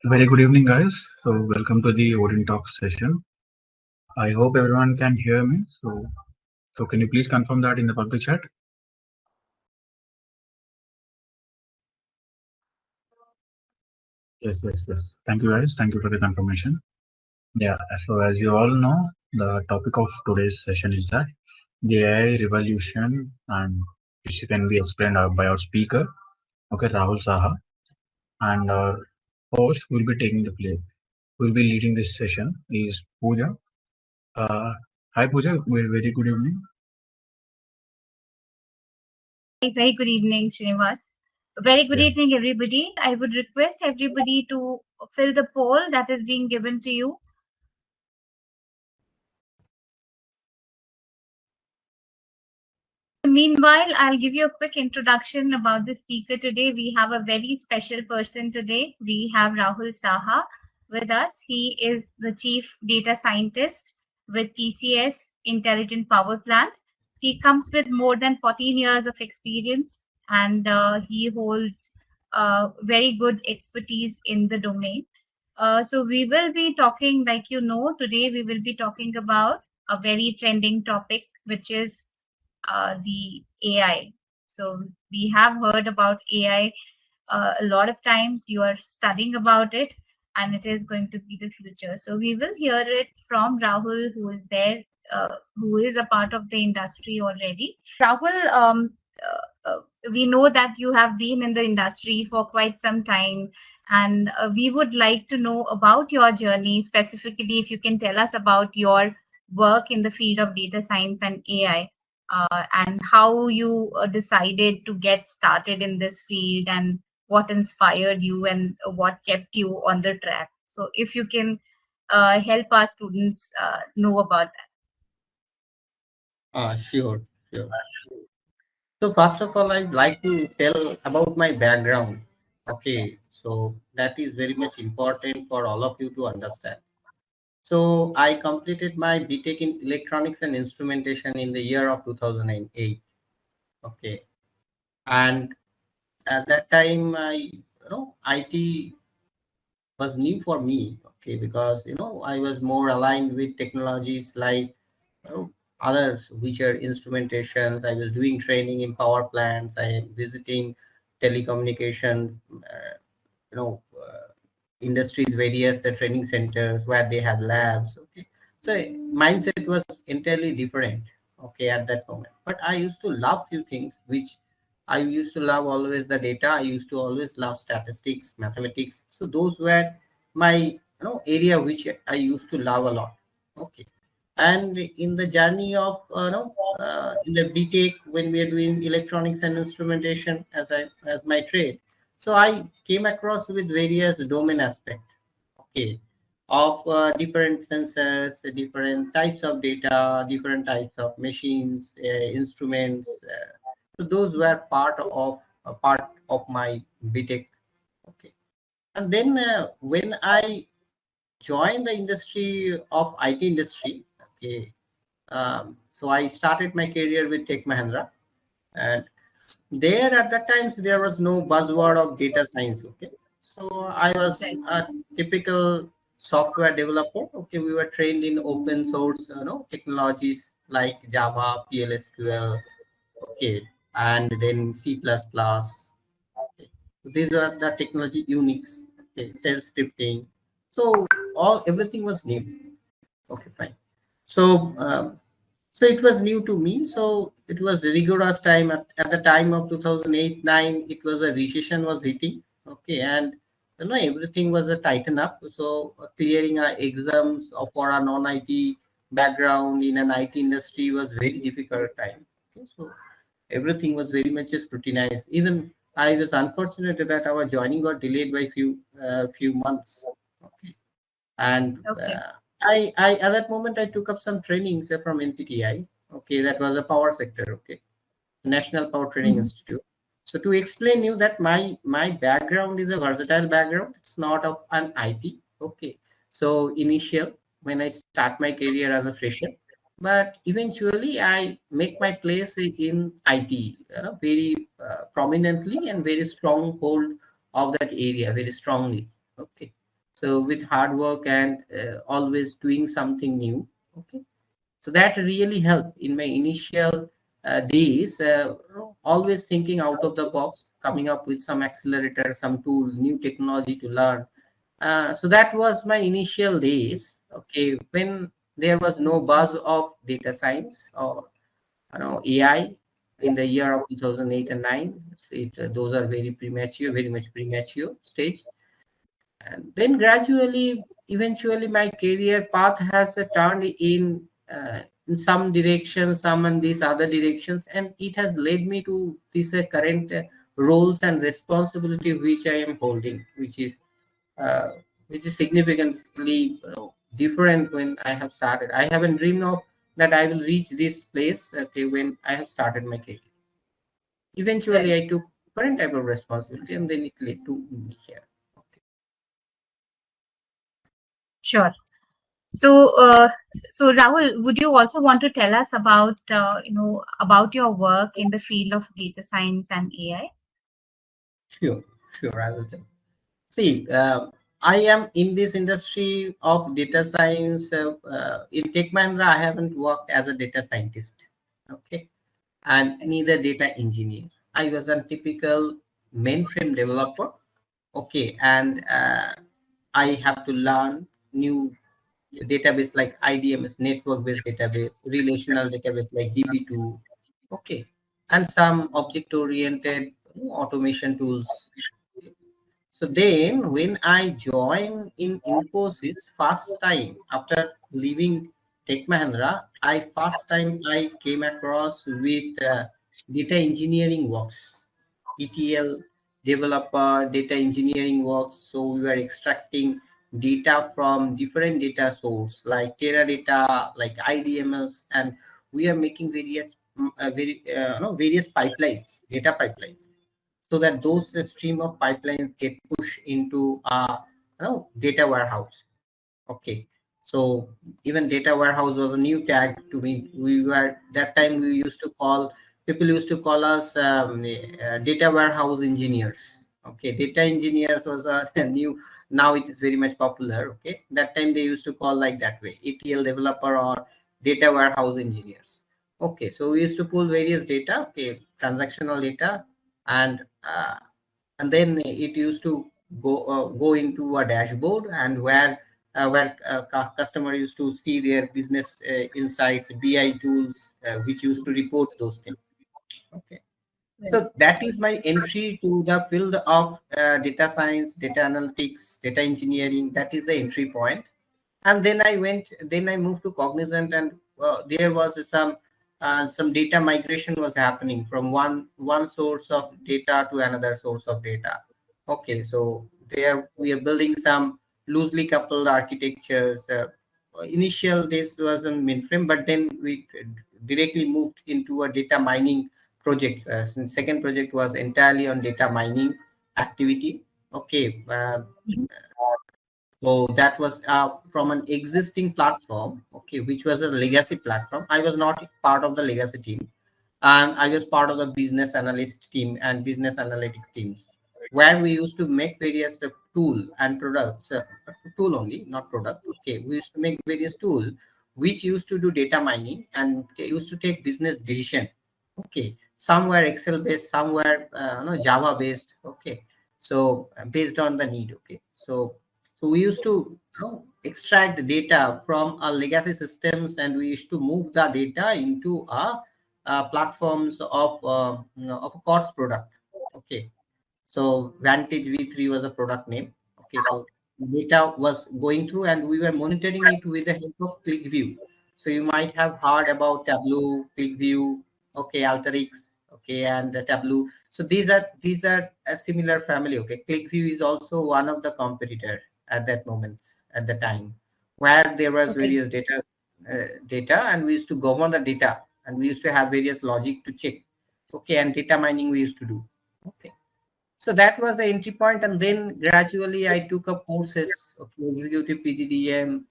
Very good evening, guys. Welcome to the OdinTalk session. I hope everyone can hear me. Can you please confirm that in the public chat? Yes. Thank you, guys. Thank you for the confirmation. Yeah. So, as you all know, the topic of today's session is that the AI revolution, and which can be explained by our speaker, okay, Rahul Saha, and our host will be taking the play. Will be leading this session is Pooja. Uh, Hi, Pooja. Very good evening. Very good evening, Srinivas. Very good Yeah. evening, everybody. I would request everybody to fill the poll that is being given to you. Meanwhile, I'll give you a quick introduction about the speaker today. We have a very special person today. We have Rahul Saha with us. He is the Chief Data Scientist with TCS Intelligent Power Plant. He comes with more than 14 years of experience, and he holds very good expertise in the domain. So we will be talking, like today we will be talking about a very trending topic, which is the AI. So we have heard about AI a lot of times. You are studying about it, and it is going to be the future. So we will hear it from Rahul, who is there, who is a part of the industry already. Rahul, we know that you have been in the industry for quite some time, and we would like to know about your journey. Specifically, if you can tell us about your work in the field of data science and AI, and how you decided to get started in this field, and what inspired you, and what kept you on the track. So if you can help our students know about that. Sure. So first of all, I'd like to tell about my background. Okay, so that is very much important for all of you to understand. So I completed my BTech in Electronics and Instrumentation in the year of 2008. Okay, and at that time, IT was new for me. Okay, because I was more aligned with technologies like others, which are instrumentations. I was doing training in power plants. I am visiting telecommunications, industries, various the training centers where they have labs. Okay, so mindset was entirely different. Okay, at that moment, but I used to love few things which I used to love always the data. I used to always love statistics, mathematics. So those were my area which I used to love a lot. Okay, and in the journey of in the BTech, when we are doing electronics and instrumentation as my trade, so I came across with various domain aspect, okay, of different sensors, different types of data, different types of machines, instruments. So those were part of my BTech. Okay, and then when I joined the industry of IT industry, okay, so I started my career with Tech Mahindra, and there at that times there was no buzzword of data science. Okay, so I was Right. a typical software developer. Okay, we were trained in open source technologies like Java, PLSQL, okay, and then C++. Okay, so these are the technology Unix, okay, shell scripting. So everything was new. Okay, fine. So so it was new to me. So it was rigorous time at the time of 2008 9. It was a recession was hitting. Okay, and everything was a tighten up. So clearing our exams for a non-IT background in an IT industry was very difficult time. Okay, so everything was very much scrutinized. Even I was unfortunate that our joining got delayed by few months. Okay, and Okay. I at that moment I took up some trainings from NPTI. Okay, that was a power sector. Okay, National Power Training Mhm. Institute. So to explain you that my background is a versatile background. It's not of an IT. Okay, so initial when I start my career as a fresher, but eventually I make my place in IT, very prominently and very strong hold of that area very strongly. Okay, so with hard work and always doing something new. Okay, so that really helped in my initial days, always thinking out of the box, coming up with some accelerator, some tool, new technology to learn. So that was my initial days, okay, when there was no buzz of data science or AI in the year of 2008 and 9. Those are very premature, very much premature stage. And then gradually, eventually, my career path has turned in some direction, some in these other directions, and it has led me to this current roles and responsibility which I am holding, uh, which is significantly different when I have started. I haven't dreamed of that I will reach this place, okay, when I have started my career. Eventually, Right. I took different type of responsibility, and then it led to me here. Okay. Sure. So, so Rahul, would you also want to tell us about about your work in the field of data science and AI? Sure, sure, I will tell. See, I am in this industry of data science. In Tech Mahindra, I haven't worked as a data scientist, okay, and neither data engineer. I was a typical mainframe developer, okay, and I have to learn new database like IDMS, network-based database, relational database like DB2, okay, and some object-oriented automation tools. So then, when I joined in Infosys first time after leaving Tech Mahindra, I first time I came across with data engineering works, ETL developer, data engineering works. So we were extracting data from different data source like Teradata, like IDMS, and we are making various pipelines, data pipelines, so that those stream of pipelines get pushed into a data warehouse. Okay, so even data warehouse was a new tag to me. We were that time we used to call people used to call us data warehouse engineers. Okay, data engineers was a new. Now it is very much popular. Okay, that time they used to call like that way, ETL developer or data warehouse engineers. Okay, so we used to pull various data, okay, transactional data, and then it used to go into a dashboard, and where customer used to see their business insights, BI tools, which used to report those things. Okay, Right. so that is my entry to the field of data science, data analytics, data engineering. That is the entry point. And then I moved to Cognizant, and there was some data migration was happening from one source of data to another source of data. Okay, so there we are building some loosely coupled architectures. Initial this was in mainframe, but then we directly moved into a data mining project. Since second project was entirely on data mining activity. Okay, so that was from an existing platform, okay, which was a legacy platform. I was not part of the legacy team, and I was part of the business analyst team and business analytics teams, where we used to make various tool and products, tool only, not product. Okay, we used to make various tool which used to do data mining and they used to take business decision. Okay, some were Excel based, some were Java based. Okay, so based on the need. Okay, so we used to extract the data from our legacy systems, and we used to move the data into our platforms of a COTS product. Okay, so Vantage V3 was a product name. Okay, so data was going through, and we were monitoring it with the help of ClickView. So you might have heard about Tableau, ClickView, okay, Alteryx, okay, and Tableau. So these are a similar family. Okay, ClickView is also one of the competitor at that moment, at the time, where there was Okay. various data, and we used to govern the data, and we used to have various logic to check. Okay, and data mining we used to do. Okay, so that was the entry point, and then gradually I took up courses, okay, executive PGDM,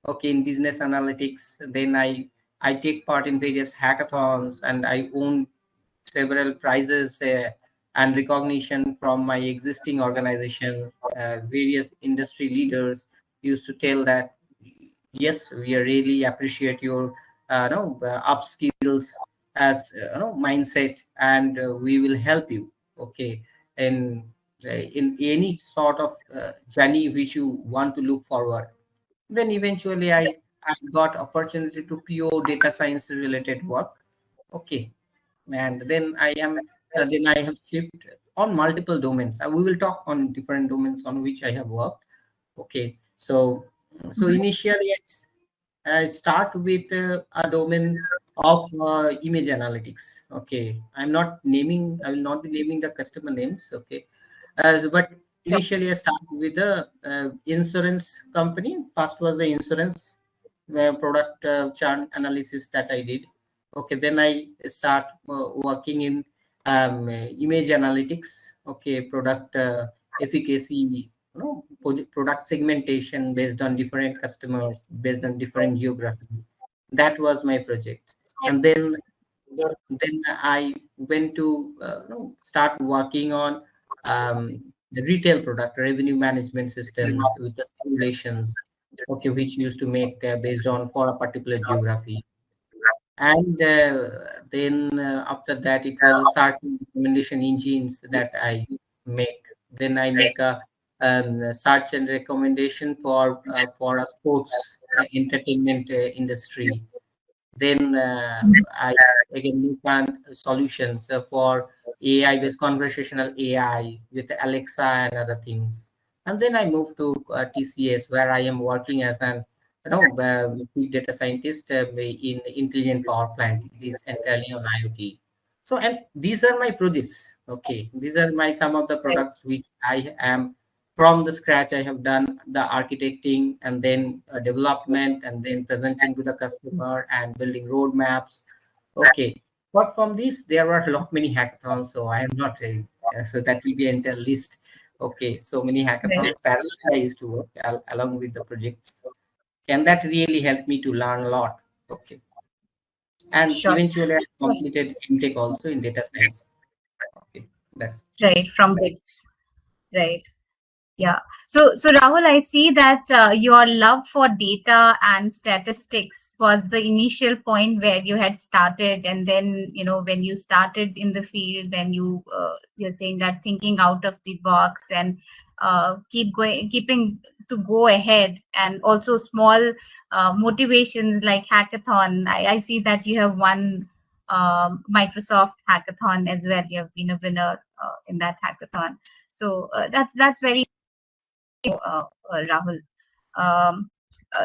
okay, in business analytics. Then I take part in various hackathons, and I own several prizes and recognition from my existing organization. Various industry leaders used to tell that, yes, we really appreciate your no, upskills as mindset, and we will help you, okay, in any sort of journey which you want to look forward. Then eventually I got opportunity to pure data science related work, okay. And then I have shipped on multiple domains. We will talk on different domains on which I have worked, okay. So initially I start with a domain of image analytics. Okay, I will not be naming the customer names. Okay, but initially I start with the insurance company. First was the insurance product chart analysis that I did. Okay, then I start working in image analytics. Okay, product efficacy, product segmentation based on different customers, based on different geography. That was my project. And then I went to start working on the retail product revenue management systems with the simulations, okay, which used to make based on for a particular geography. And then after that, it was a certain recommendation engines that I make. Then I make a search and recommendation for a sports entertainment industry. Then I again look at solutions for AI based conversational AI with Alexa and other things. And then I moved to TCS, where I am working as an big data scientist in intelligent power plant. It is entirely on IoT. So, and these are my projects. Okay, these are my some of the products which I am from the scratch. I have done the architecting and then development and then presenting to the customer and building roadmaps. Okay, but from this there were a lot many hackathons, so I am not ready. So that will be entire list. Okay, so many Right. hackathons parallel I used to work along with the projects, and that really helped me to learn a lot. Okay, and Sure. eventually I completed MTech also in data science. Okay, that's Right, from bits. Right. Yeah. So Rahul, I see that your love for data and statistics was the initial point where you had started, and then when you started in the field, then you're saying that thinking out of the box and keeping to go ahead, and also small motivations like hackathon. I see that you have won Microsoft hackathon as well. You have been a winner in that hackathon. So that's very Rahul.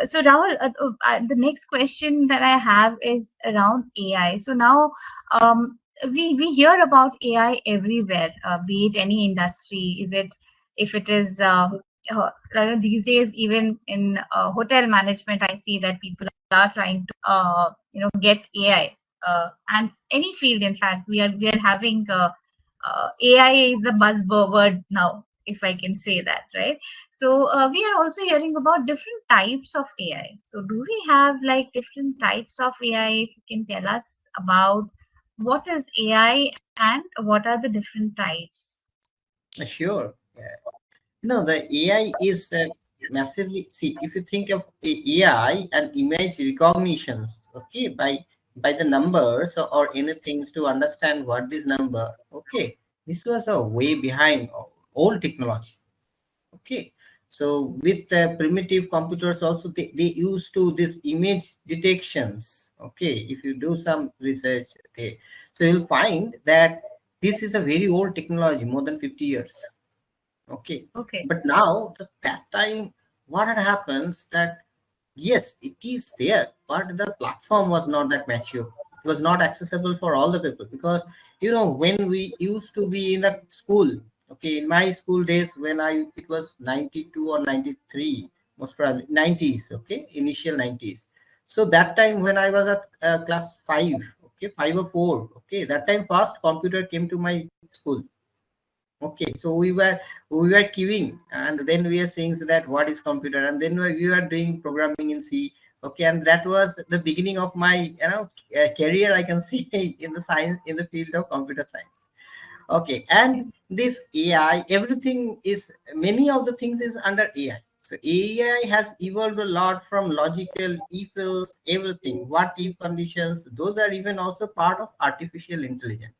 So Rahul, the next question that I have is around AI. So now we hear about AI everywhere, be it any industry. Is it if it is these days, even in hotel management, I see that people are trying to get AI, and any field. In fact, we are having AI is a buzzword now, if I can say that, right? So we are also hearing about different types of AI. So do we have like different types of AI? If you can tell us about what is AI and what are the different types? sure. No, the AI is massively. See, if you think of AI and image recognitions, okay, by the numbers or anything to understand what this number, okay, this was a way behind old technology. Okay, so with primitive computers also they used to this image detections. Okay, if you do some research, okay, so you'll find that this is a very old technology, more than 50 years. Okay, Okay. but now at that time, what had happens that yes, it is there, but the platform was not that mature. It was not accessible for all the people because when we used to be in the school. Okay, in my school days when it was 92 or 93, most probably 90s. Okay, initial 90s. So that time when I was at class 5, okay, 5 or 4, okay, that time first computer came to my school. Okay, so we were queuing, and then we are saying that what is computer, and then we were doing programming in C. Okay, and that was the beginning of my career, I can say, in the field of computer science. Okay, and this AI, everything is, many of the things is under AI. So AI has evolved a lot from logical, if else, everything, what if conditions, those are even also part of artificial intelligence.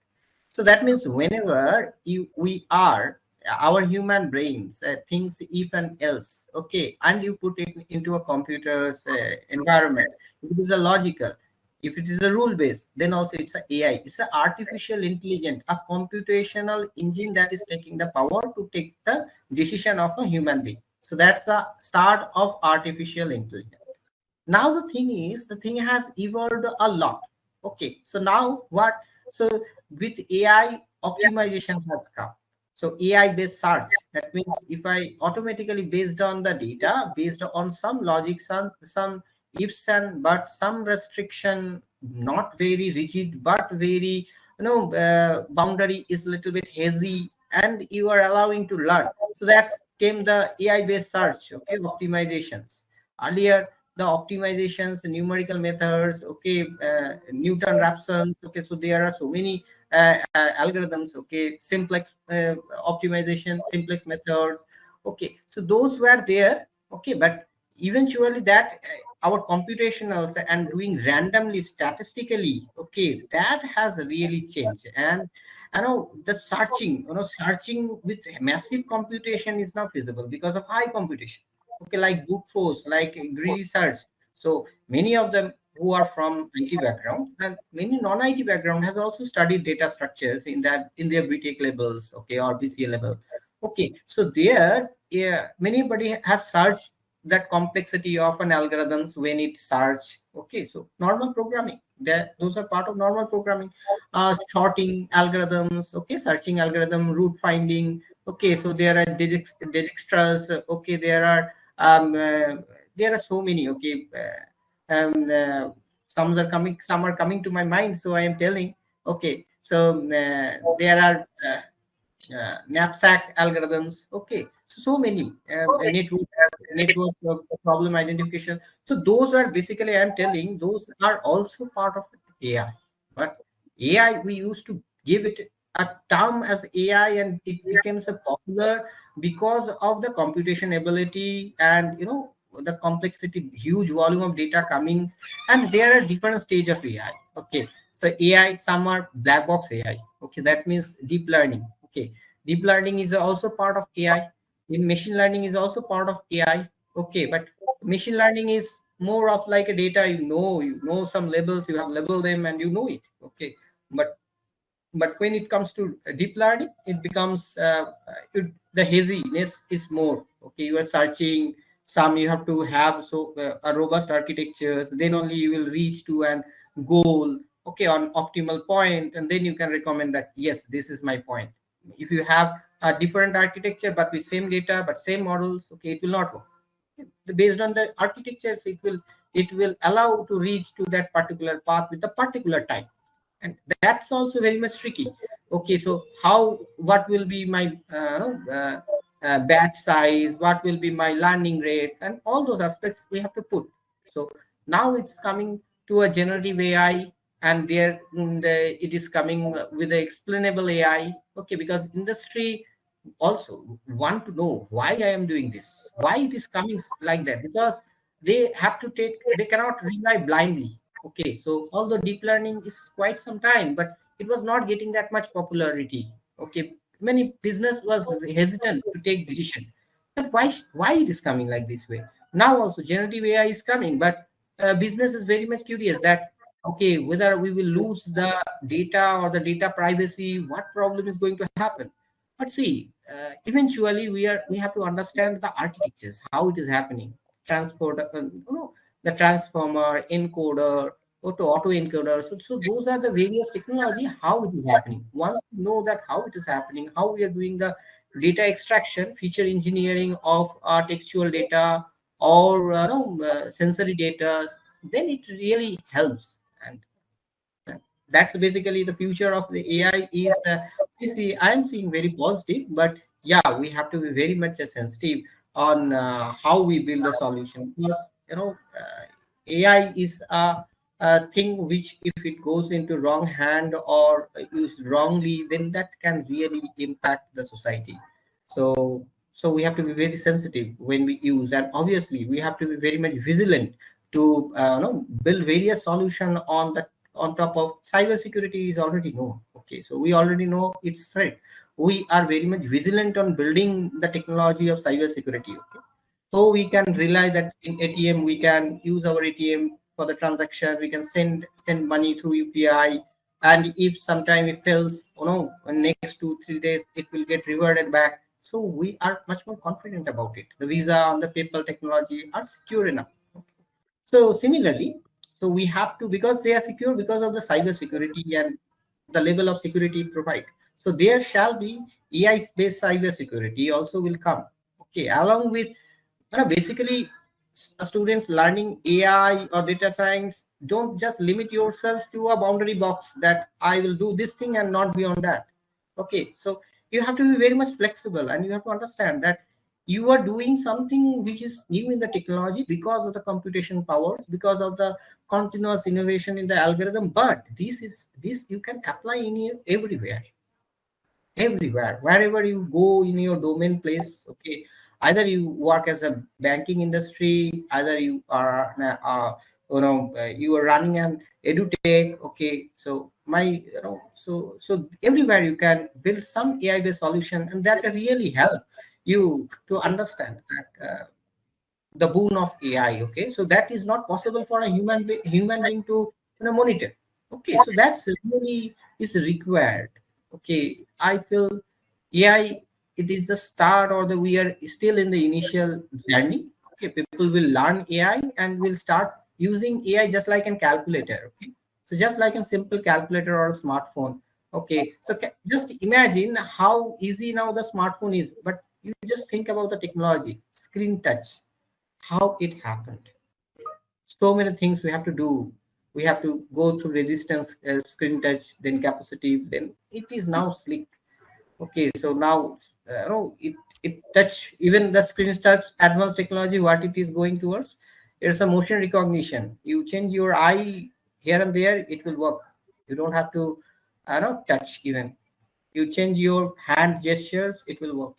So that means whenever we are, our human brains thinks if and else, okay, and you put it into a computer's environment, if it is a logical, if it is a rule based, then also it's a AI, it's a artificial intelligence, a computational engine that is taking the power to take the decision of a human being. So that's the start of artificial intelligence. Now the thing is, the thing has evolved a lot. Okay, so now what? So with AI, optimization has come. So AI based search, that means if I automatically, based on the data, based on some logic, some ifs and but, some restriction, not very rigid but very, boundary is little bit hazy, and you are allowing to learn. So that's came the AI based search, okay, optimizations. Earlier the optimizations, numerical methods, okay, Newton-Raphson, okay, so there are so many algorithms, okay, simplex optimization, simplex methods, okay, so those were there, okay, but eventually that our computationals and doing randomly, statistically, okay, that has really changed. And the searching, searching with massive computation is now feasible because of high computation, okay, like brute force, like greedy search. So many of them who are from IT background and many non-IT background has also studied data structures in that, in their BTech levels, okay, or BCA level. Okay, so there, yeah, many body has searched that complexity of an algorithms when it search. Okay, so normal programming, that those are part of normal programming. Sorting algorithms, okay, searching algorithm, root finding. Okay, so there are digextras. Okay, there are so many. Okay, some are coming to my mind, so I am telling. Okay, so there are knapsack algorithms. Okay, so many network problem identification. So those are basically, I'm telling, those are also part of AI. But AI, we used to give it a term as AI, and it becomes a popular because of the computation ability and the complexity, huge volume of data coming, and there are different stage of AI. Okay, so AI, some are black box AI. Okay, that means deep learning. Okay, deep learning is also part of AI. In machine learning is also part of AI. Okay, but machine learning is more of like a data, you know some labels, you have labeled them and you know it. Okay, but when it comes to deep learning, it becomes the haziness is more. Okay, you are searching, some you have to have so a robust architectures, then only you will reach to an goal, okay, on optimal point, and then you can recommend that, yes, this is my point. If you have a different architecture but with same data but same models, okay, it will not work. Based on the architectures, it will allow to reach to that particular path with a particular time, and that's also very much tricky. Okay, so what will be my batch size, what will be my learning rate, and all those aspects we have to put. So now it's coming to a generative AI, and it is coming with the explainable AI. Okay, because industry also want to know why I am doing this, why it is coming like that, because they cannot rely blindly. Okay, so although deep learning is quite some time, but it was not getting that much popularity. Okay, many business was hesitant to take decision. But why it is coming like this way? Now also generative AI is coming, but business is very much curious that, okay, whether we will lose the data or the data privacy, what problem is going to happen. But see, eventually we have to understand the architectures, how it is happening. Transport, the transformer, encoder, auto encoder. So those are the various technology, how it is happening. Once you know that how it is happening, how we are doing the data extraction, feature engineering of textual data or sensory data, then it really helps. And that's basically the future of the AI is. I am seeing very positive, but yeah, we have to be very much sensitive on how we build the solution, because AI is thing which, if it goes into wrong hand or used wrongly, then that can really impact the society. So we have to be very sensitive when we use, and obviously we have to be very much vigilant to build various solution on that. On top of cyber security is already known. Okay, so we already know its threat. We are very much vigilant on building the technology of cyber security. Okay, so we can rely that in ATM we can use our ATM for the transaction. We can send money through UPI, and if sometime it fails, in next 2-3 days it will get reverted back. So we are much more confident about it. The Visa and the PayPal technology are secure enough. So similarly, so we have to, because they are secure because of the cyber security and the level of security provide. So there shall be AI based cyber security also will come. Okay, along with basically students learning AI or data science, don't just limit yourself to a boundary box that I will do this thing and not beyond that. Okay, so you have to be very much flexible, and you have to understand that you are doing something which is new in the technology because of the computation powers, because of the continuous innovation in the algorithm. But this you can apply in everywhere, wherever you go in your domain place. Okay, either you work as a banking industry, either you are you are running an edutech. Okay, so so everywhere you can build some AI based solution, and that can really help you to understand that the boon of AI. Okay, so that is not possible for a human being to monitor. Okay, so that's really is required. Okay, I feel AI, it is the start, or the we are still in the initial journey. Okay, people will learn AI and will start using AI just like a calculator. Okay, so just like a simple calculator or a smartphone. Okay, so just imagine how easy now the smartphone is, but you just think about the technology, screen touch, how it happened. So many things we have to do. We have to go through resistance, screen touch, then capacitive, then it is now slick. Okay, so now it touch, even the screen touch advanced technology, what it is going towards, it's a motion recognition. You change your eye here and there, it will work. You don't have to touch. Even you change your hand gestures, it will work.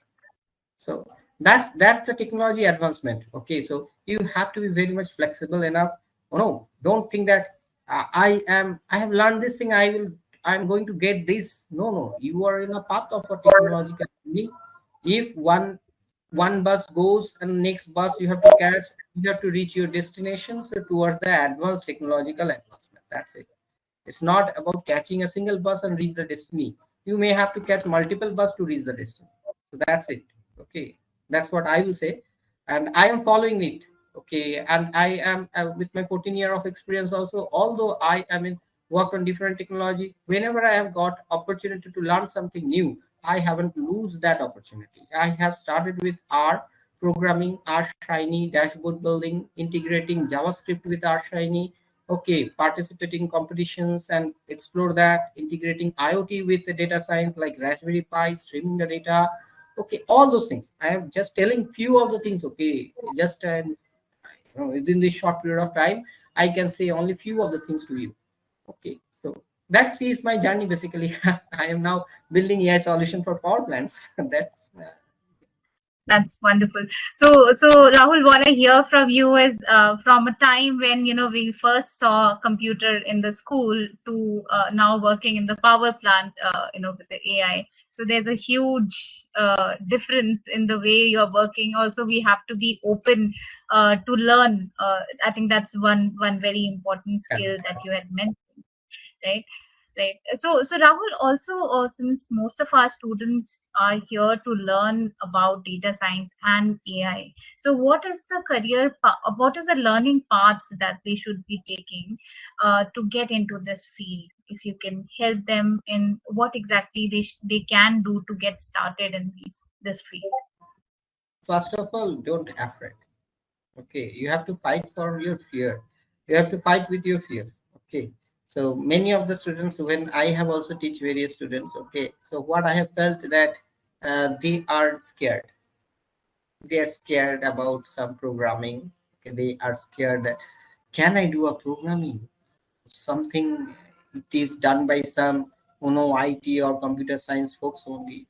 So that's the technology advancement. Okay, so you have to be very much flexible enough. Oh no, don't think that I have learned this thing, I'm going to get this. No, no, you are in a path of a technological learning. If one bus goes and next bus you have to catch, you have to reach your destination, so towards the advanced technological advancement. That's it. It's not about catching a single bus and reach the destiny. You may have to catch multiple bus to reach the destiny. So that's it. Okay, that's what I will say, and I am following it. Okay, and I am with my 14 year of experience also. Although I am in work on different technology, whenever I have got opportunity to learn something new, I haven't lose that opportunity. I have started with R programming, R Shiny, dashboard building, integrating JavaScript with R Shiny. Okay, participating competitions and explore that, integrating IoT with the data science like Raspberry Pi, streaming the data. Okay, all those things I am just telling few of the things. Okay, just within this short period of time I can say only few of the things to you. Okay, so that is my journey basically. I am now building AI solution for power plants. That's wonderful. So Rahul, what I hear from you is from a time when we first saw a computer in the school to now working in the power plant, with the AI. So there's a huge difference in the way you're working. Also, we have to be open to learn. I think that's one very important skill that you had mentioned, right? Right. So Rahul, also since most of our students are here to learn about data science and AI, so what is the what is the learning paths that they should be taking to get into this field? If you can help them in what exactly they can do to get started in this field. First of all, don't afraid. Okay, you have to fight for your fear. You have to fight with your fear. Okay, so many of the students, when I have also teach various students. Okay, so what I have felt that they are scared. They are scared about some programming. Okay, they are scared that can I do a programming? something it is done by some IT or computer science folks only.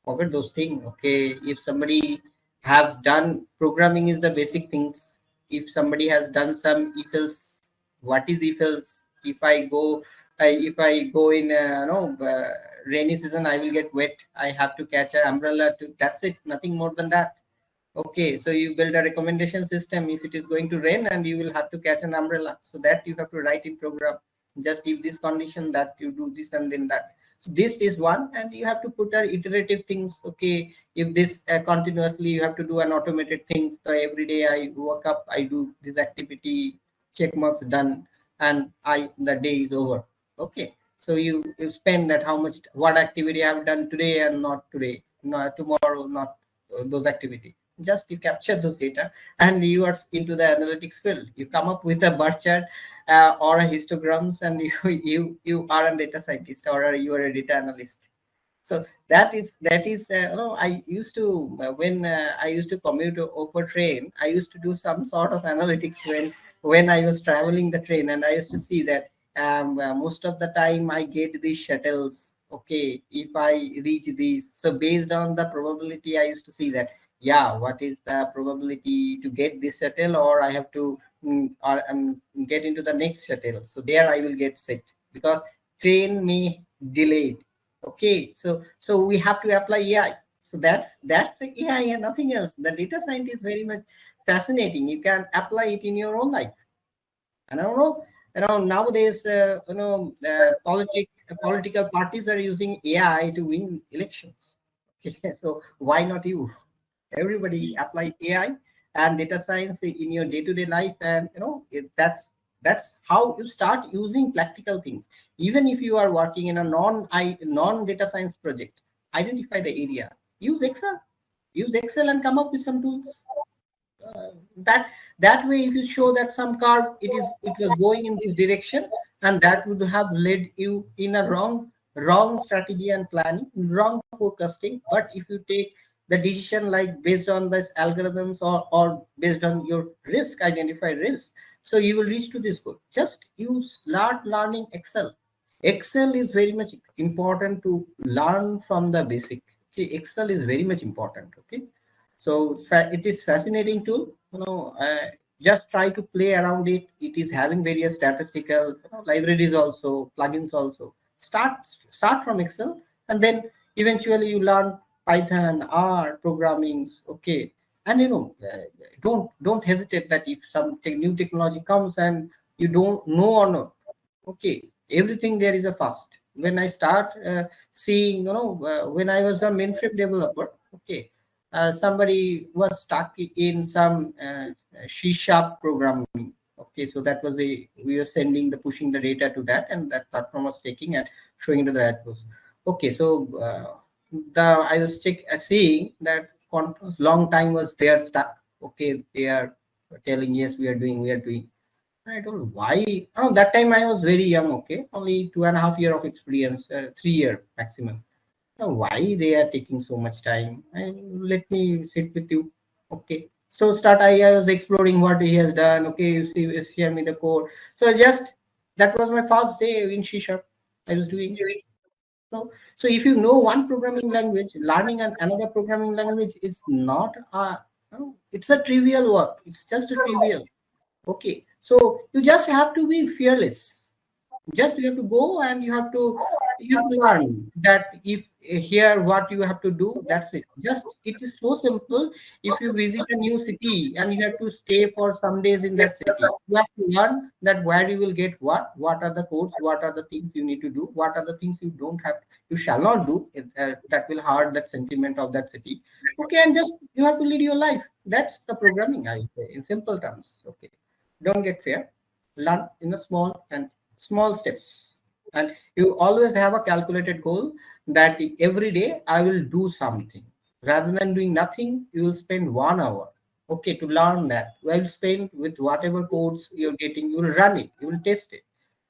Forget those things. Okay, if somebody have done programming is the basic things. If somebody has done some if else, what is if else? If I go in rainy season, I will get wet. I have to catch an umbrella. To That's it. Nothing more than that. Okay, so you build a recommendation system if it is going to rain and you will have to catch an umbrella. So that you have to write in program. Just give this condition that you do this and then that. So this is one, and you have to put iterative things. Okay, if this continuously you have to do an automated things. So every day I woke up, I do this activity, check marks done, and the day is over. Okay, so you spend that how much what activity I have done today and not today, not tomorrow, not those activity. Just you capture those data and you are into the analytics field. You come up with a bar chart or a histograms, and you are a data scientist or you are a data analyst. So I used to when I used to commute over train, I used to do some sort of analytics when I was traveling the train, and I used to see that most of the time I get these shuttles. Okay, if I reach these, so based on the probability, I used to see that, yeah, what is the probability to get this shuttle, or I have to get into the next shuttle. So there I will get set because train may delayed. Okay, so we have to apply AI. So that's the AI and nothing else. The data science is very much fascinating. You can apply it in your own life. And I don't know, nowadays, political parties are using AI to win elections. Okay, so why not you? Everybody apply AI and data science in your day-to-day life, and that's how you start using practical things. Even if you are working in a non data science project, identify the area, use Excel and come up with some tools. That way, if you show that some car it was going in this direction, and that would have led you in a wrong strategy and planning, wrong forecasting. But if you take the decision like based on this algorithms, or based on your risk, identify risk, so you will reach to this goal. Just use learning Excel is very much important to learn from the basic. Okay, Excel is very much important. Okay, so it is fascinating tool. Just try to play around it. It is having various statistical libraries also, plugins also. Start from Excel, and then eventually you learn Python, R, programmings. Okay, and don't hesitate that if some new technology comes and you don't know or not. Okay, everything there is a fast. When I start seeing, when I was a mainframe developer. Okay, somebody was stuck in some C# programming. Okay, so that was we were pushing the data to that, and that platform was taking and showing to the outputs. Okay, so I was seeing that conference long time was there stuck. Okay, they are telling, yes, we are doing. I don't know why. Oh, that time I was very young. Okay, only 2.5 year of experience, 3 year maximum. Now, why they are taking so much time? And let me sit with you. Okay. So I was exploring what he has done. Okay, you see, share me the code. So that was my first day in C#. I was doing. So if you know one programming language, learning another programming language is not it's a trivial work. It's just a trivial. Okay, so you just have to be fearless. Just you have to go, and you have to learn that if here what you have to do, that's it. Just it is so simple. If you visit a new city and you have to stay for some days in that city, you have to learn that where you will get what are the codes, what are the things you need to do, what are the things you don't have, you shall not do. That will hurt that sentiment of that city. Okay, and just you have to lead your life. That's the programming, I say, in simple terms. Okay, don't get fear. Learn in a small steps, and you always have a calculated goal that every day I will do something. Rather than doing nothing, you will spend 1 hour, okay, to learn that. You will spend with whatever codes you're getting, you will run it, you will test it,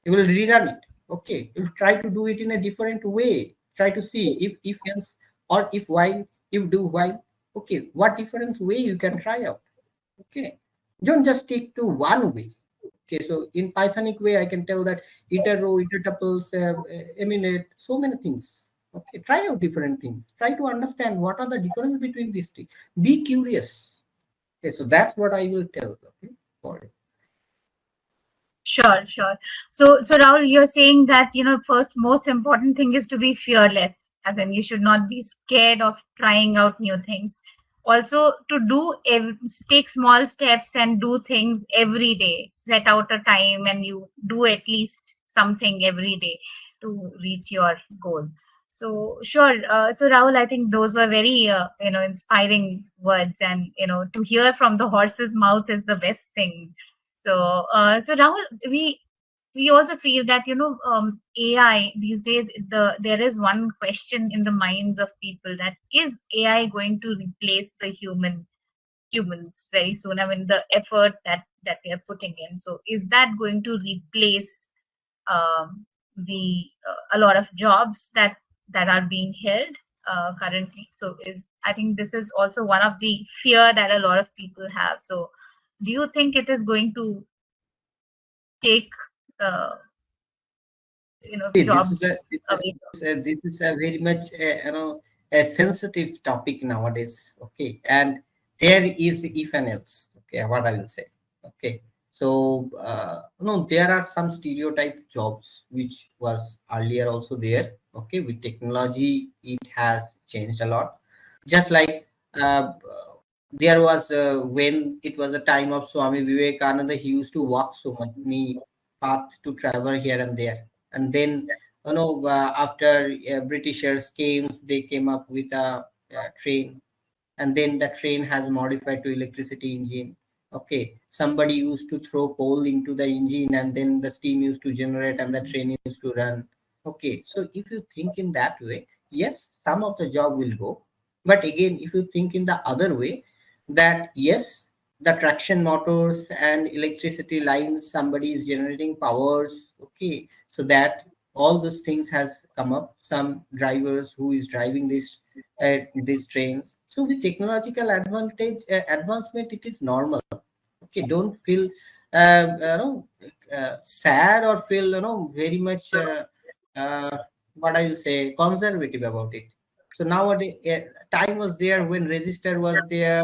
you will rerun it. Okay, you try to do it in a different way. Try to see if else, or if while, if do while. Okay, what different way you can try out. Okay, don't just stick to one way. Okay, so in Pythonic way, I can tell that iter row, iter tuples, eminent, so many things. Okay, try out different things. Try to understand what are the difference between these things. Be curious. Okay, so that's what I will tell. Okay, for it. Sure, sure. So Rahul, you're saying that, first most important thing is to be fearless, as in you should not be scared of trying out new things. Also, to take small steps and do things every day. Set out a time and you do at least something every day to reach your goal. So sure. So Rahul, I think those were very inspiring words, and to hear from the horse's mouth is the best thing. So Rahul, we also feel that AI these days, there is one question in the minds of people, that is AI going to replace the humans very soon? I mean, the effort that we are putting in. So is that going to replace the a lot of jobs that are being held currently? So I think this is also one of the fear that a lot of people have. So do you think it is going to take uh, See, jobs away? this is a very much a sensitive topic nowadays. Okay, and there is if and else. Okay, what I will say. Okay, so no, there are some stereotype jobs which was earlier also there. Okay, with technology, it has changed a lot. Just like there was when it was a time of Swami Vivekananda, he used to walk so many path to travel here and there, and then after Britishers came, they came up with a train, and then the train has modified to electricity engine. Okay, somebody used to throw coal into the engine, and then the steam used to generate and the train used to run. Okay, so if you think in that way, yes, some of the job will go. But again, if you think in the other way, that yes, the traction motors and electricity lines, somebody is generating powers. Okay, so that all those things has come up. Some drivers who is driving these trains. So with technological advancement, it is normal. Okay, don't feel sad or feel very much uh, what I will say conservative about it. So nowadays, time was there when register was there,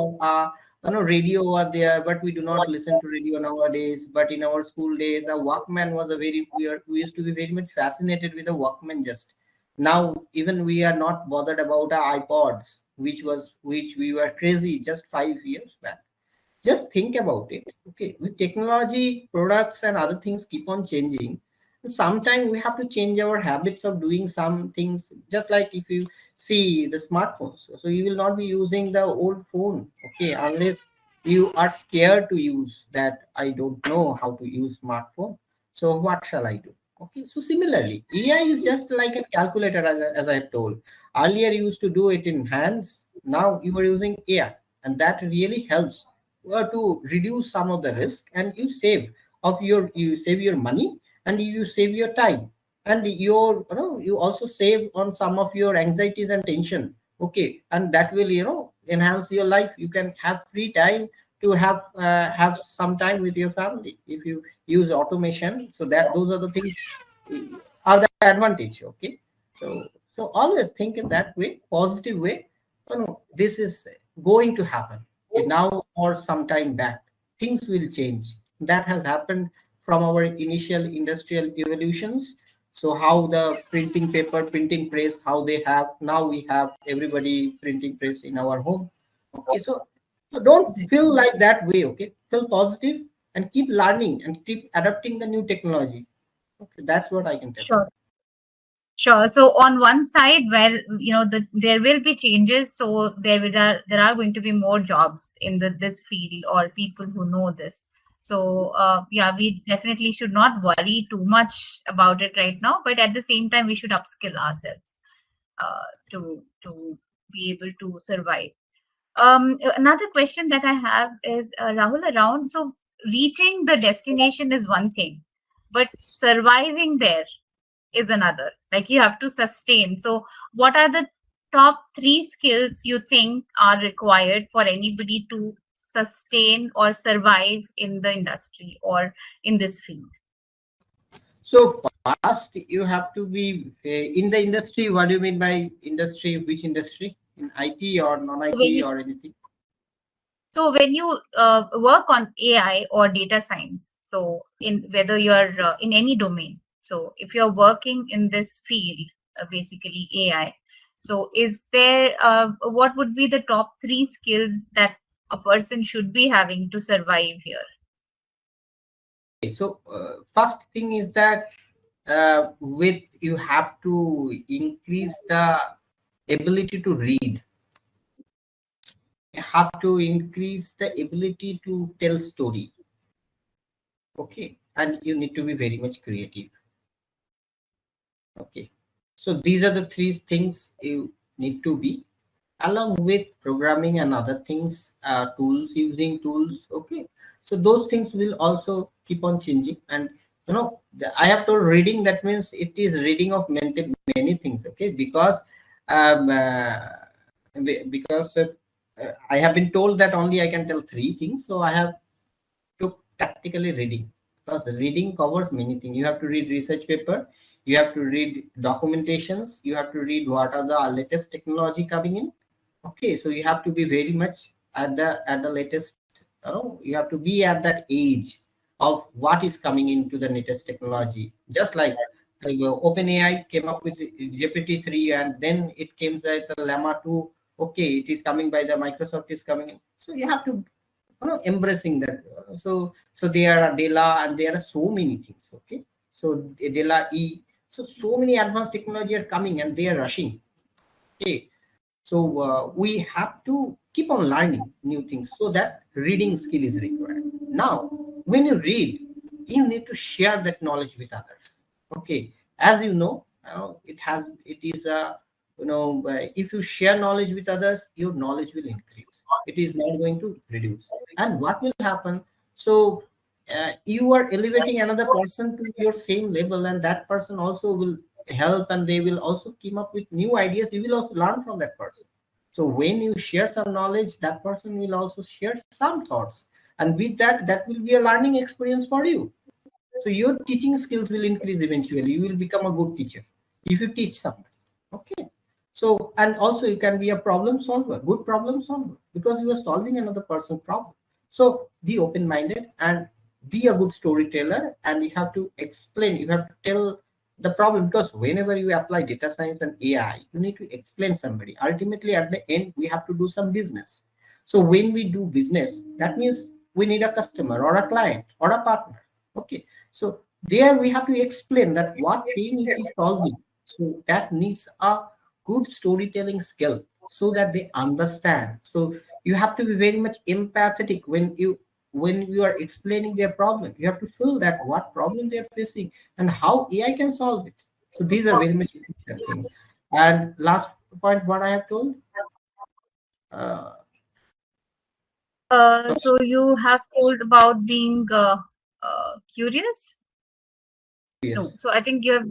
radio was there, but we do not listen to radio nowadays. But in our school days, a Walkman was a very we used to be very much fascinated with a Walkman. Just now, even we are not bothered about our iPods, which we were crazy just 5 years back. Just think about it. Okay, with technology, products and other things keep on changing. Sometimes we have to change our habits of doing some things. Just like if you see the smartphones, so you will not be using the old phone, okay, unless you are scared to use that. I don't know how to use smartphone, so what shall I do? Okay, so similarly, AI is just like a calculator, as I have told. Earlier you used to do it in hands, now you are using AI, and that really helps to reduce some of the risk, and you save your money, and you save your time, and you also save on some of your anxieties and tension. Okay, and that will enhance your life. You can have free time to have some time with your family if you use automation. So that those are the things are the advantage. Okay, so always think in that way, positive way. This is going to happen. Okay, now or some time back, things will change. That has happened from our initial industrial evolutions. So how the printing paper, printing press, how they have now, we have everybody printing press in our home. Okay, so don't feel like that way. Okay, feel positive and keep learning and keep adapting the new technology. Okay, that's what I can tell. Sure. Sure. So on one side, well, there will be changes. So there are going to be more jobs in this field, or people who know this. So yeah, we definitely should not worry too much about it right now. But at the same time, we should upskill ourselves to be able to survive. Another question that I have is, Rahul, around. So reaching the destination is one thing, but surviving there is another. Like, you have to sustain. So what are the top 3 skills you think are required for anybody to sustain or survive in the industry or in this field? So first, you have to be in the industry. What do you mean by industry? Which industry? In IT or non-IT or anything? So when you work on AI or data science, so in whether you're in any domain, so if you're working in this field, basically AI, so is there what would be the top 3 skills that a person should be having to survive here? Okay, so first thing is that with you have to increase the ability to read. You have to increase the ability to tell story. Okay, and you need to be very much creative. Okay, so these are the 3 things you need to be, along with programming and other things, tools, using tools. Okay, so those things will also keep on changing. And I have told reading, that means it is reading of many things. Okay, because um, uh, I have been told that only I can tell 3 things, so I have took tactically reading, because reading covers many things. You have to read research paper, you have to read documentations, you have to read what are the latest technology coming in. Okay, so you have to be very much at the latest. You have to be at that age of what is coming into the latest technology. Just like OpenAI came up with GPT-3, and then it came at the Llama 2. Okay, it is coming by the Microsoft is coming in. So you have to embracing that. So there are Dela, and there are so many things. Okay, so Dela E. So many advanced technology are coming, and they are rushing. Okay, so we have to keep on learning new things, so that reading skill is required. Now, when you read, you need to share that knowledge with others. Okay, as it is a if you share knowledge with others, your knowledge will increase. It is not going to reduce. And what will happen? So you are elevating another person to your same level, and that person also will help, and they will also come up with new ideas. You will also learn from that person. So when you share some knowledge, that person will also share some thoughts, and with that, that will be a learning experience for you. So your teaching skills will increase. Eventually you will become a good teacher if you teach somebody. Okay, so and also you can be a problem solver, good problem solver, because you are solving another person's problem. So be open-minded and be a good storyteller, and you have to explain, you have to tell the problem, because whenever you apply data science and AI, you need to explain somebody. Ultimately, at the end, we have to do some business. So when we do business, that means we need a customer or a client or a partner. Okay, so there we have to explain that what pain it is solving. So that needs a good storytelling skill, so that they understand. So you have to be very much empathetic when you are explaining their problem. You have to feel that what problem they are facing and how AI can solve it. So these are very much important things. And last point, what I have told. Uh, So you have told about being curious. No, yes. so I think you have.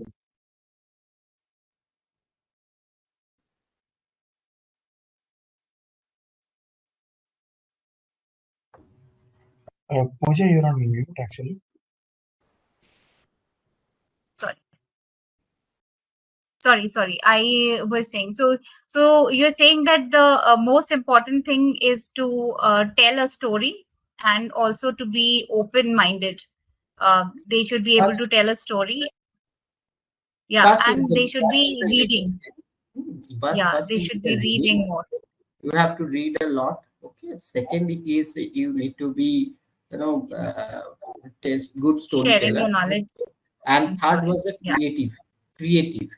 Pooja, you're on mute actually. Sorry, I was saying, so you're saying that the most important thing is to tell a story, and also to be open minded. They should be able First, to tell a story. Yeah, first is and they should be reading. but Yeah, first they thing is should the be reading. reading more. You have to read a lot. Okay, second is you need to be good Sharing storyteller. your knowledge And and third story. was the Yeah. creative.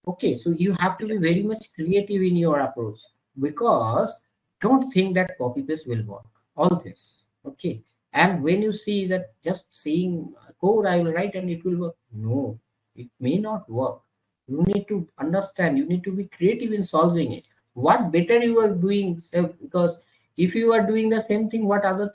Okay, so you have to be very much creative in your approach, because don't think that copy paste will work all this. Okay, and when you see that just saying code I will write and it will work, no, it may not work. You need to understand, you need to be creative in solving it. What better you are doing, because if you are doing the same thing what other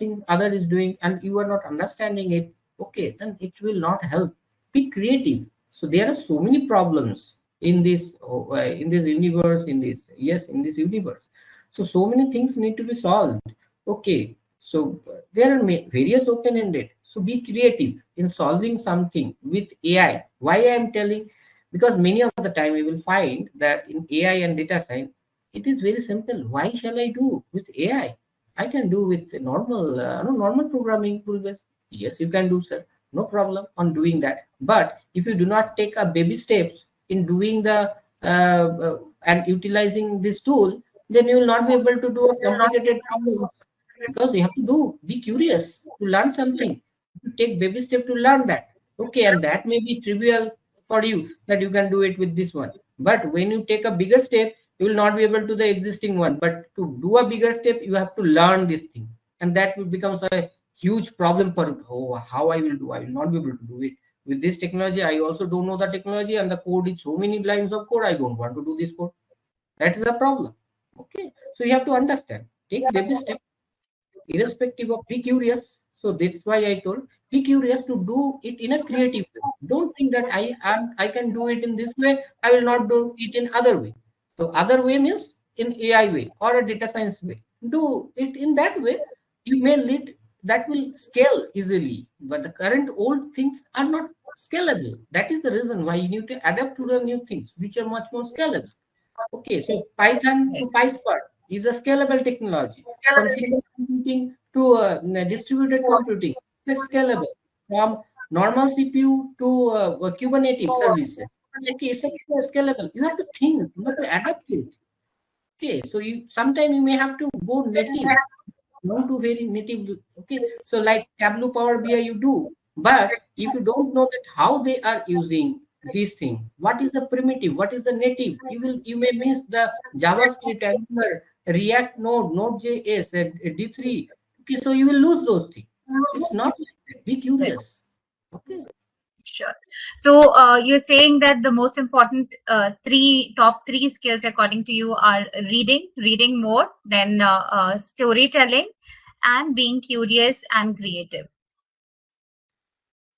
is doing, and you are not understanding it, okay, then it will not help. Be creative. So there are so many problems in this universe, in this universe. So many things need to be solved. Okay, So there are various open-ended. So be creative in solving something with AI. Why I am telling? Because many of the time we will find that in AI and data science, it is very simple. Why shall I do with AI? I can do with normal, normal programming tool base. Yes, you can do, sir. No problem on doing that. But if you do not take a baby steps in doing the and utilizing this tool, then you will not be able to do a complicated problem, because you have to be curious to learn something, to take baby step to learn that. Okay, and that may be trivial for you that you can do it with this one, but when you take a bigger step, you will not be able to the existing one, but to do a bigger step you have to learn this thing, and that will becomes a huge problem for, oh, how I will do, I will not be able to do it with this technology. I also don't know the technology, and the code is so many lines of code, I don't want to do this code. That is a problem. Okay, so you have to understand, take baby step, irrespective of, be curious. So that's why I told, be curious to do it in a creative way. Don't think that I can do it in this way, I will not do it in other way. So other way means in AI way or a data science way, do it in that way. You may lead, that will scale easily, but the current old things are not scalable. That is the reason why you need to adapt to the new things which are much more scalable. Okay, so Python to PySpark is a scalable technology. From single computing to distributed computing, it's scalable. From normal CPU to Kubernetes services. Okay, it's a scalable. You have to think, you have to adapt to it. Okay, so you sometimes you may have to go native, not to very native. Okay, so like Tableau, Power BI you do, but if you don't know that how they are using this thing, what is the primitive, what is the native, you may miss the JavaScript, Angular, React, Node.js, and D3. Okay, so you will lose those things. It's not like that. Be curious. Okay. Sure. So you're saying that the most important top three skills, according to you, are reading more, then storytelling, and being curious and creative.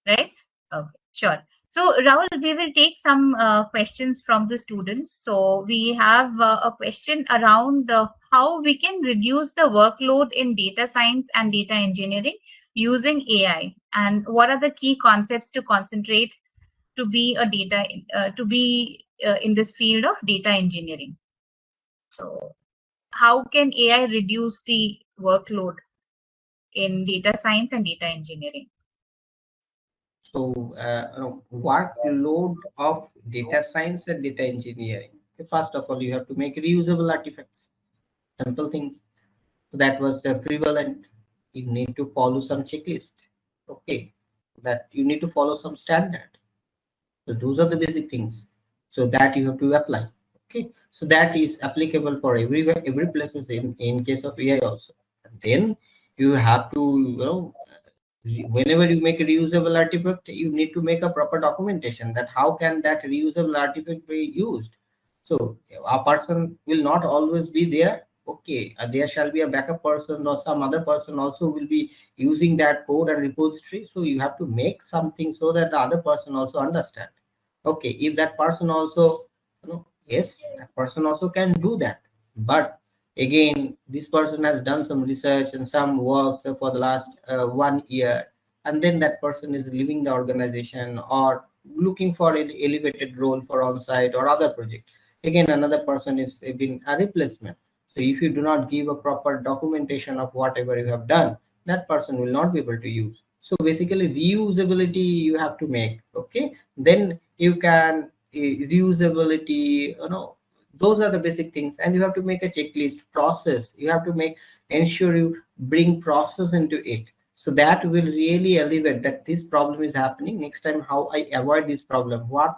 Right? Okay, sure. So Rahul, we will take some questions from the students. So we have a question around how we can reduce the workload in data science and data engineering using AI, and what are the key concepts to concentrate to be a data in this field of data engineering. So how can AI reduce the workload in data science and data engineering? So workload of data science and data engineering. First of all, you have to make reusable artifacts, simple things. So that was the prevalent. You need to follow some checklist. Okay, that you need to follow some standard. So those are the basic things. So that you have to apply. Okay, so that is applicable for everywhere, every places in case of AI also. And then you have to, whenever you make a reusable artifact, you need to make a proper documentation that how can that reusable artifact be used. So a person will not always be there. Okay, there shall be a backup person or some other person also will be using that code and repository. So you have to make something so that the other person also understand. Okay, if that person also, yes, that person also can do that. But again, this person has done some research and some work for the last 1 year, and then that person is leaving the organization or looking for an elevated role for on-site or other project. Again, another person is being a replacement. So if you do not give a proper documentation of whatever you have done, that person will not be able to use. So basically reusability you have to make. Okay, then you can reusability, those are the basic things. And you have to make a checklist process. You have to ensure you bring process into it, so that will really elevate that this problem is happening. Next time, how I avoid this problem, what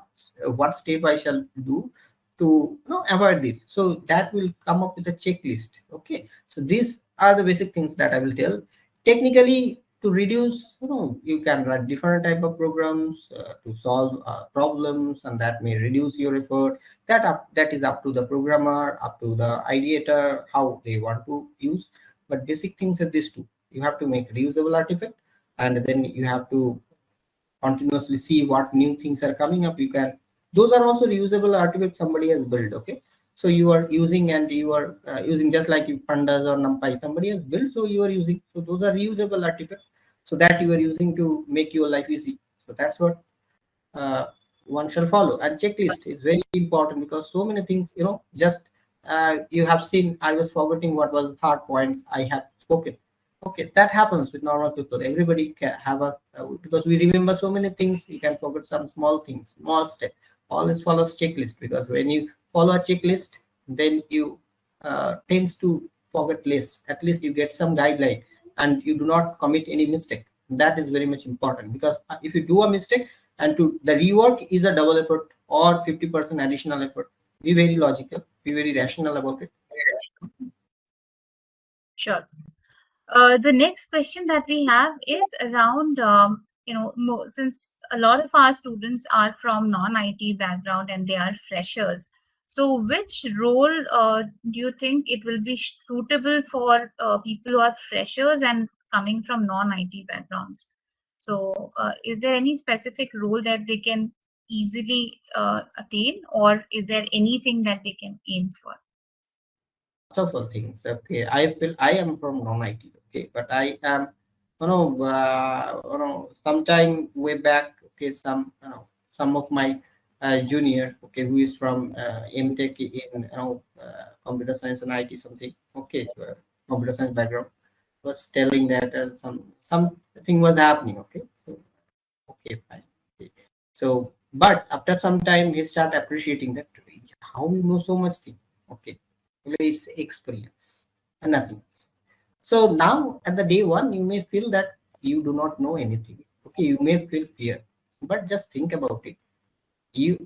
step I shall do to avoid this. So that will come up with a checklist. Okay, so these are the basic things that I will tell. Technically, to reduce, you can write different type of programs to solve problems, and that may reduce your effort. That is up to the programmer, up to the ideator, how they want to use. But basic things are these two. You have to make reusable artifact, and then you have to continuously see what new things are coming up. You can, those are also reusable artifacts somebody has built. Okay, So you are using, and you are using just like you pandas or numpy somebody has built, so you are using. So those are reusable artifacts, so that you are using to make your life easy. So that's what uh, one shall follow. And checklist is very important, because so many things, just you have seen, I was forgetting what was the third points I have spoken. Okay, that happens with normal people. Everybody can have a because we remember so many things, you can forget some small things, small step. Always follows checklist, because when you follow a checklist, then you tends to forget less. At least you get some guideline, and you do not commit any mistake. That is very much important, because if you do a mistake, and to the rework is a double effort or 50% additional effort. Be very logical, be very rational about it. Sure. The next question that we have is around, since a lot of our students are from non-IT background and they are freshers, so which role do you think it will be suitable for people who are freshers and coming from non-IT backgrounds? So, is there any specific role that they can easily attain, or is there anything that they can aim for? First of all things, okay, I feel I am from non-IT, okay, but I am, sometime way back, okay, some of my junior, okay, who is from MTech in, computer science and IT something, okay, computer science background, was telling that something was happening, okay, so okay, fine. Okay. So, but after some time, he start appreciating that how you know so much thing. Okay, it's experience and nothing else. So now at the day one, you may feel that you do not know anything. Okay, you may feel fear, but just think about it. You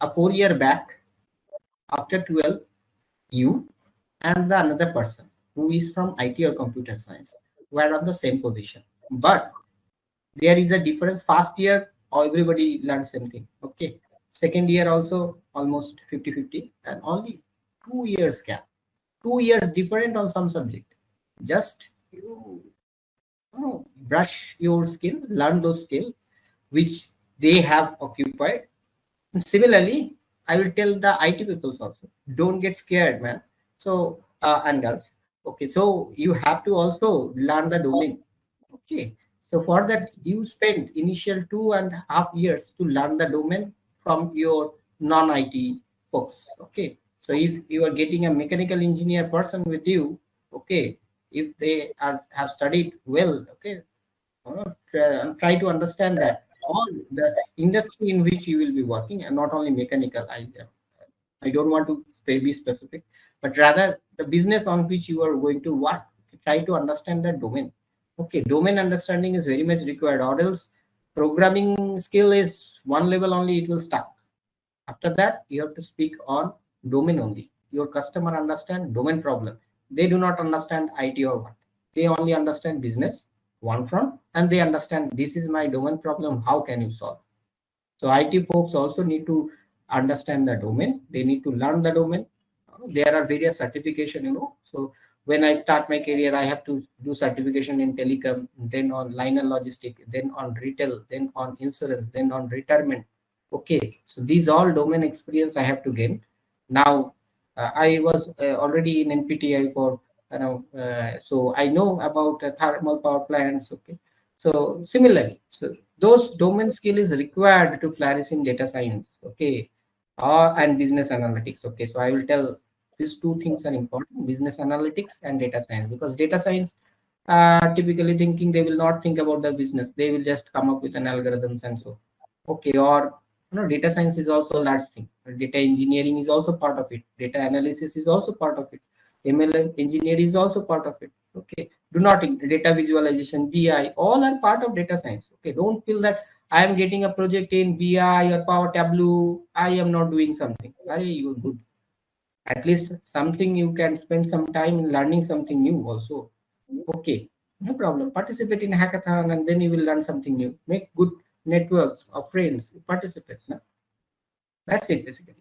a 4 year back, after 12, you and the another person who is from IT or computer science were on the same position, but there is a difference. First year everybody learns same thing, okay. Second year also almost 50-50, and only 2 years gap, 2 years different on some subject. Just brush your skill, learn those skills which they have occupied. Similarly, I will tell the IT peoples also, don't get scared, man. So and girls, okay, so you have to also learn the domain. Okay, so for that you spend initial 2.5 years to learn the domain from your non-IT folks. Okay, so if you are getting a mechanical engineer person with you, okay, if they have studied well, okay, try to understand that all the industry in which you will be working, and not only mechanical. I don't want to be specific, but rather the business on which you are going to work. Try to understand that domain. Okay, domain understanding is very much required, or else programming skill is one level only, it will stop. After that, you have to speak on domain only. Your customer understand domain problem. They do not understand IT or what. They only understand business, one front, and they understand this is my domain problem. How can you solve? So IT folks also need to understand the domain. They need to learn the domain. There are various certification, So when I start my career, I have to do certification in telecom, then on line and logistic, then on retail, then on insurance, then on retirement. Okay, so these all domain experience I have to gain. Now, I was already in NPTI for, so I know about thermal power plants. Okay, so similarly, so those domain skill is required to flourish in data science, okay, and business analytics. Okay, so I will tell these two things are important: business analytics and data science. Because data science, typically thinking, they will not think about the business, they will just come up with an algorithms and so, okay. Or data science is also a large thing. Data engineering is also part of it. Data analysis is also part of it. ML engineer is also part of it. Okay, do not data visualization, BI, all are part of data science. Okay, don't feel that I am getting a project in BI or Power Tableau, I am not doing something. Are you good? At least something you can spend some time in learning something new also. Okay, no problem. Participate in a hackathon and then you will learn something new. Make good networks of friends. Participate. No? That's it basically.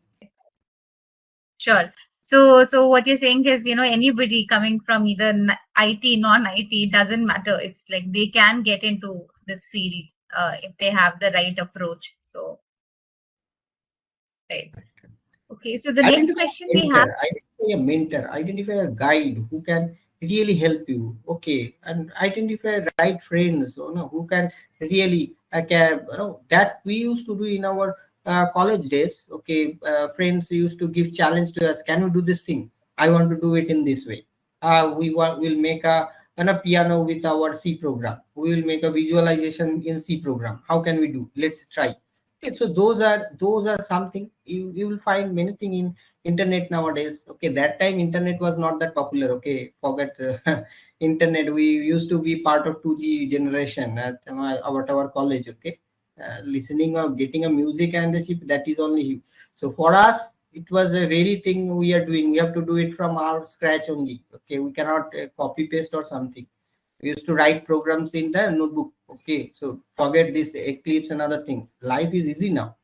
Sure. So what you're saying is, anybody coming from either IT, non-IT, doesn't matter. It's like they can get into this field if they have the right approach. So, right. Okay, so the next question we have. Identify a mentor, identify a guide who can really help you. Okay, and identify right friends, who can really that we used to do in our college days. Okay, friends used to give challenge to us. Can you do this thing? I want to do it in this way. We'll make a piano with our C program. We will make a visualization in C program. How can we do? Let's try. Okay, so those are something you will find many thing in internet nowadays. Okay, that time internet was not that popular. Okay, forget internet. We used to be part of 2G generation at our college. Okay, listening or getting a music and the chip, that is only you. So for us it was a very thing we are doing. We have to do it from our scratch only. Okay, we cannot copy paste or something. We used to write programs in the notebook. Okay, so forget this eclipse and other things. Life is easy now.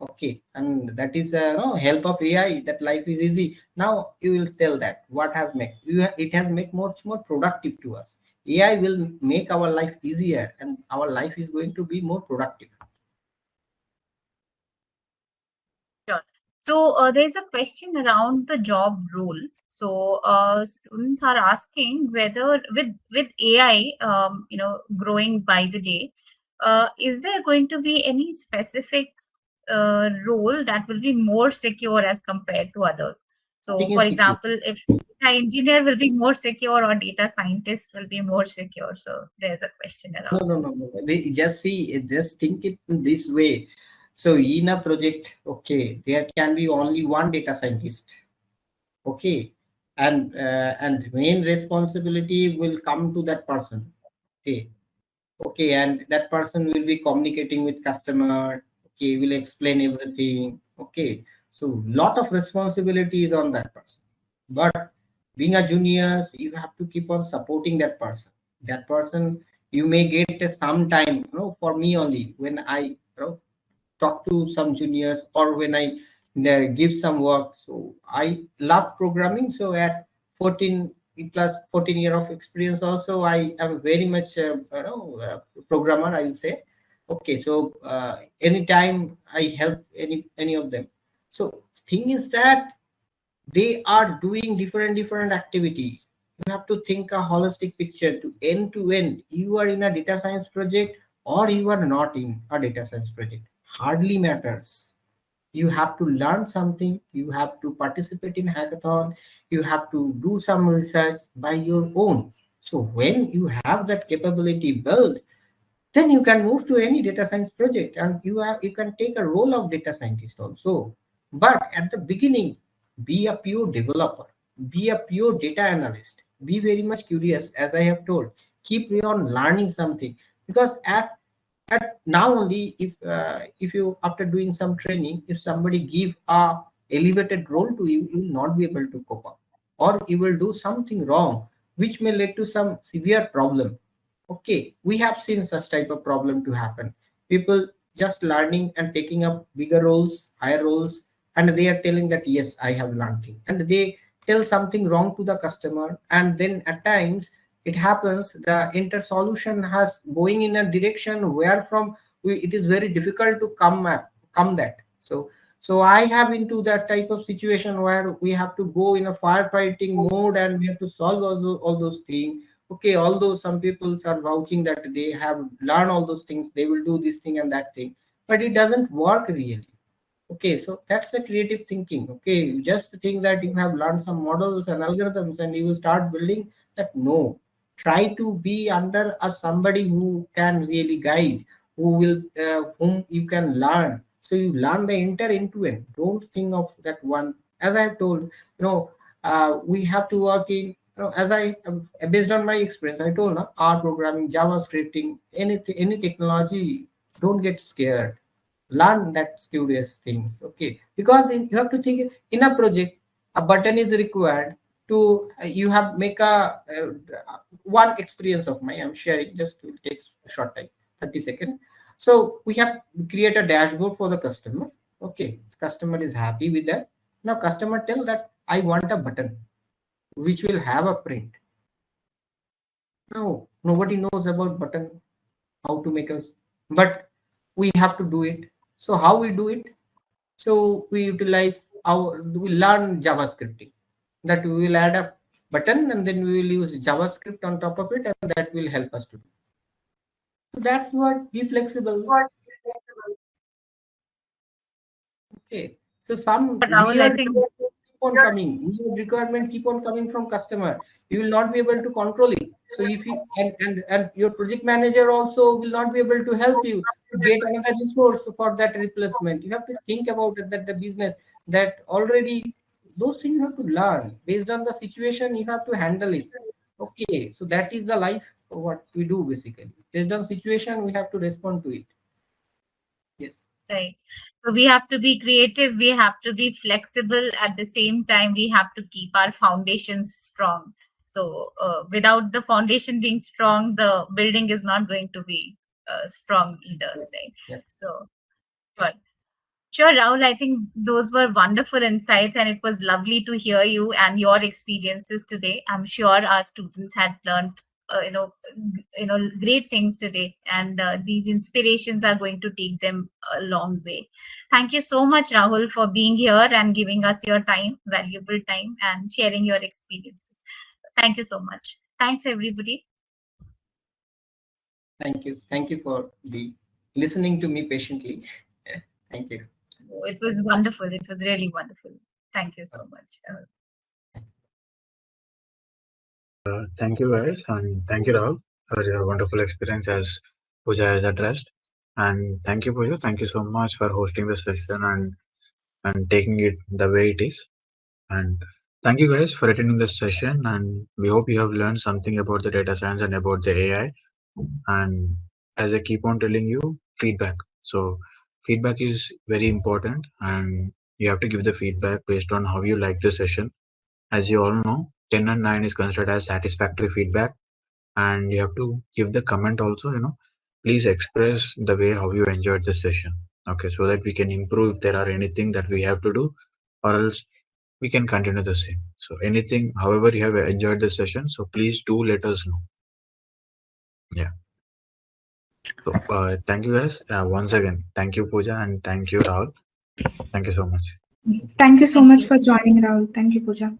Okay, and that is no help of AI, that life is easy now. You will tell that what has made it has made much more productive to us. AI will make our life easier, and our life is going to be more productive. Sure. So there's a question around the job role. So students are asking whether with AI, growing by the day, is there going to be any specific role that will be more secure as compared to others? So, Nothing for is secure. example, if data engineer will be more secure or data scientist will be more secure. So there's a question No, around no, that. no, no. They just think it in this way. So in a project, okay, there can be only one data scientist. Okay, and main responsibility will come to that person. Okay, okay, and that person will be communicating with customer. Okay, will explain everything. Okay, so lot of responsibility is on that person. But being a juniors, you have to keep on supporting that person. That person, you may get some time, for me only, when I talk to some juniors, or when I give some work. So I love programming. So at 14 plus 14 year of experience also, I am very much programmer, I will say. Okay, so anytime I help any of them. So thing is that they are doing different activity. You have to think a holistic picture to end. You are in a data science project or you are not in a data science project, hardly matters. You have to learn something, you have to participate in hackathon, you have to do some research by your own. So when you have that capability built, then you can move to any data science project, and you can take a role of data scientist also. But at the beginning, be a pure developer, be a pure data analyst, be very much curious, as I have told. Keep on learning something, because at now only, if you, after doing some training, if somebody give a elevated role to you, you will not be able to cope up, or you will do something wrong which may lead to some severe problem. Okay, we have seen such type of problem to happen. People just learning and taking up bigger roles, higher roles, and they are telling that yes, I have learned it, and they tell something wrong to the customer, and then at times it happens the inter solution has going in a direction where from it is very difficult to come that. So I have into that type of situation where we have to go in a firefighting mode, and we have to solve all those things. Okay, although some people are vouching that they have learned all those things, they will do this thing and that thing, but it doesn't work really. Okay, so that's the creative thinking. Okay, you just think that you have learned some models and algorithms and you will start building that. No, try to be under a somebody who can really guide, who will whom you can learn. So you learn the entire end to end. Don't think of that one. As I have told, we have to work in, as I based on my experience, I told, R programming, Java scripting, anything, any technology. Don't get scared, learn that curious things. Okay, because you have to think, in a project a button is required to you have make a one experience of mine I'm sharing, just to take short time, 30 seconds. So we have create a dashboard for the customer. Okay, customer is happy with that. Now customer tell that I want a button which will have a print. No, nobody knows about button, how to make us, but we have to do it. So how we do it? So we utilize we learn JavaScripting, that we will add a button and then we will use JavaScript on top of it, and that will help us to do. So that's what, be flexible. Okay. So some Rahul, I weird think keep on coming, weird requirement keep on coming from customer. You will not be able to control it. So if you and your project manager also will not be able to help you to get another resource for that replacement. You have to think about it, that the business, that already those things you have to learn based on the situation. You have to handle it. Okay, so that is the life of what we do basically. Based on situation, we have to respond to it. Yes. right. So we have to be creative, we have to be flexible. At the same time, we have to keep our foundations strong. So without the foundation being strong, the building is not going to be strong either, right? Yeah. So, but sure, Rahul, I think those were wonderful insights, and it was lovely to hear you and your experiences today. I'm sure our students had learned, great things today, and these inspirations are going to take them a long way. Thank you so much, Rahul, for being here and giving us your time, valuable time, and sharing your experiences. Thank you so much. Thanks, everybody. Thank you. Thank you for listening to me patiently. Thank you. It was wonderful. It was really wonderful. Thank you so much. Thank you guys, and thank you Rahul for your wonderful experience as Pooja has addressed. And thank you Pooja, thank you so much for hosting the session and taking it the way it is. And thank you guys for attending this session, and we hope you have learned something about the data science and about the AI. And as I keep on telling you, feedback. So feedback is very important, and you have to give the feedback based on how you like the session. As you all know, 10 and 9 is considered as satisfactory feedback, and you have to give the comment also. Please express the way how you enjoyed the session. Okay, so that we can improve if there are anything that we have to do, or else we can continue the same. So anything, however you have enjoyed the session, so please do let us know. Yeah. So thank you guys once again. Thank you Pooja, and thank you Rahul. Thank you so much. Thank you so Thank much you. for joining, Rahul. Thank you, Pooja.